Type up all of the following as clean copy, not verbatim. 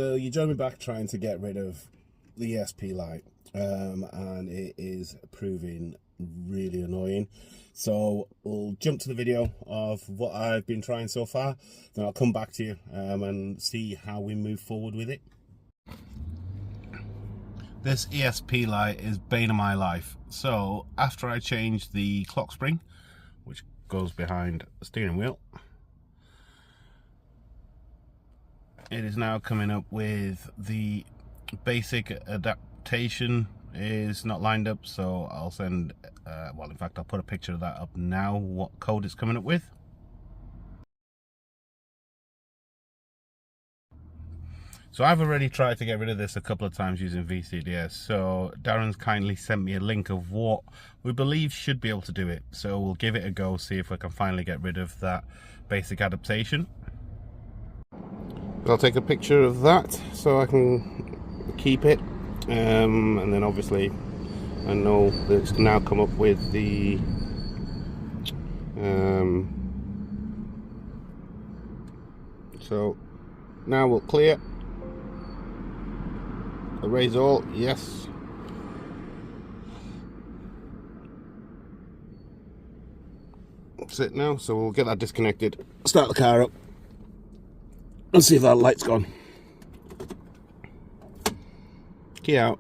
So you join me back trying to get rid of the ESP light, and it is proving really annoying. So we'll jump to the video of what I've been trying so far, then I'll come back to you and see how we move forward with it. This ESP light is bane of my life. So after I changed the clock spring, which goes behind the steering wheel, it is now coming up with the basic adaptation is not lined up, so I'll send well, in fact I'll put a picture of that up now, what code it's coming up with. So I've already tried to get rid of this a couple of times using vcds, so Darren's kindly sent me a link of what we believe should be able to do it, so we'll give it a go, see if we can finally get rid of that basic adaptation. I'll take a picture of that so I can keep it, and then obviously I know that it's now come up with the so now we'll clear, erase all, yes. That's it now, so we'll get that disconnected, start the car up and see if that light's gone. Key out,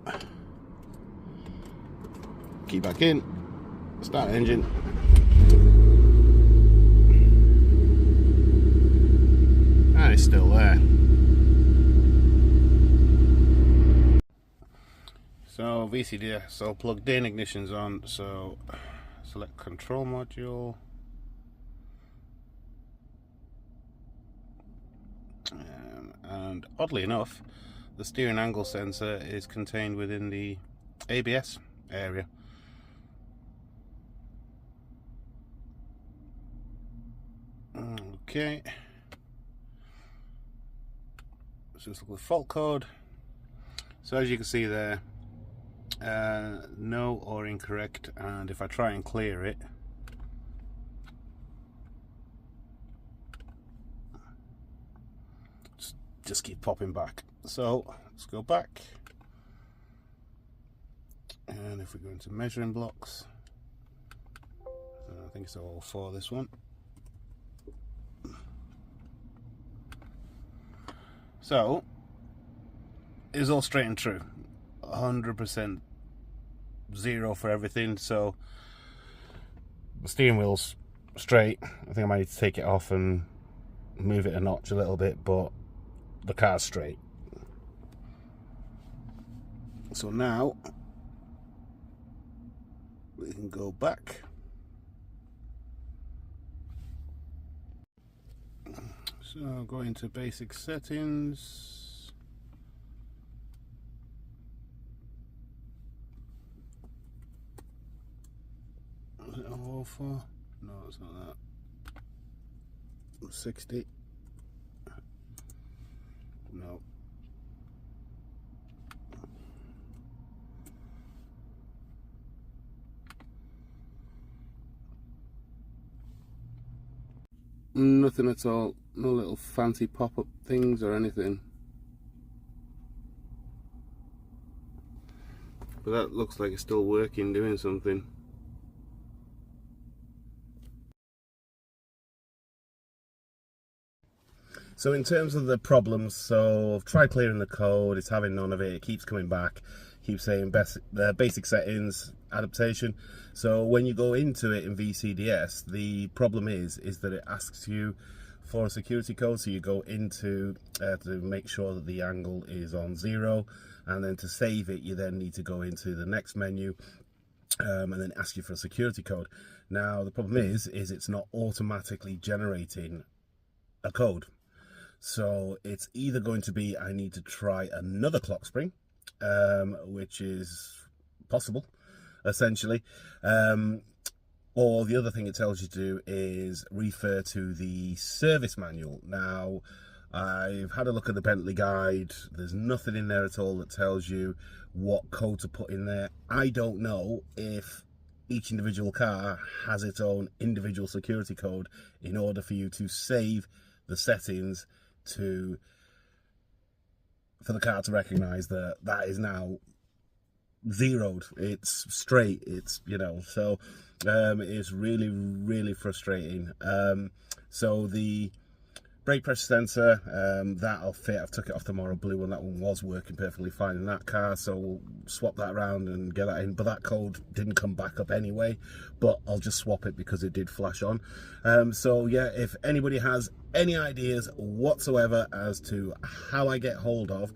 key back in, start engine. And it's still there. So VCDS all plugged in, ignition's on, so select control module. And oddly enough, the steering angle sensor is contained within the ABS area. Okay. So let's look at the fault code. So as you can see there, no or incorrect, and if I try and clear it, just keep popping back. So let's go back, and if we go into measuring blocks, I think it's all for this one. So it's all straight and true, 100% zero for everything. So the steering wheel's straight. I think I might need to take it off and move it a notch a little bit, but the car's straight. So now we can go back. So go into basic settings. Is it all for? No, it's not that. 60. No. Nothing at all. No little fancy pop-up things or anything. But that looks like it's still working, doing something. So in terms of the problems, so I've tried clearing the code, it's having none of it, it keeps coming back, keeps saying the basic settings, adaptation. So when you go into it in vcds, the problem is that it asks you for a security code. So you go into to make sure that the angle is on 0, and then to save it you then need to go into the next menu, and then ask you for a security code. Now the problem is it's not automatically generating a code. So it's either going to be I need to try another clock spring, which is possible, essentially, or the other thing it tells you to do is refer to the service manual. Now, I've had a look at the Bentley guide. There's nothing in there at all that tells you what code to put in there. I don't know if each individual car has its own individual security code in order for you to save the settings to for the car to recognize that that is now zeroed, it's straight, it's, you know, so it's really frustrating. So the brake pressure sensor, that'll fit. I've took it off the Morrow blue one. That one was working perfectly fine in that car, so we'll swap that around and get that in, but that code didn't come back up anyway, but I'll just swap it because it did flash on. So yeah, if anybody has any ideas whatsoever as to how I get hold of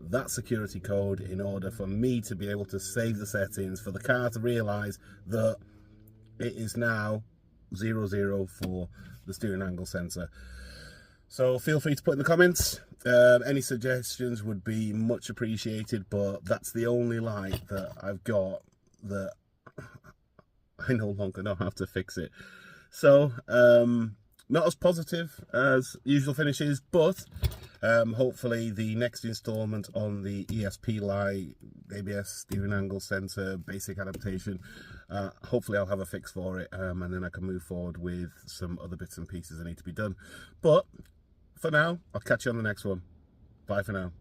that security code in order for me to be able to save the settings, for the car to realize that it is now 00 for the steering angle sensor, so feel free to put in the comments. Any suggestions would be much appreciated, but that's the only light that I've got that I no longer know how to fix it. So not as positive as usual finishes, but hopefully the next installment on the ESP light, ABS steering angle sensor, basic adaptation, hopefully I'll have a fix for it, and then I can move forward with some other bits and pieces that need to be done. But for now, I'll catch you on the next one. Bye for now.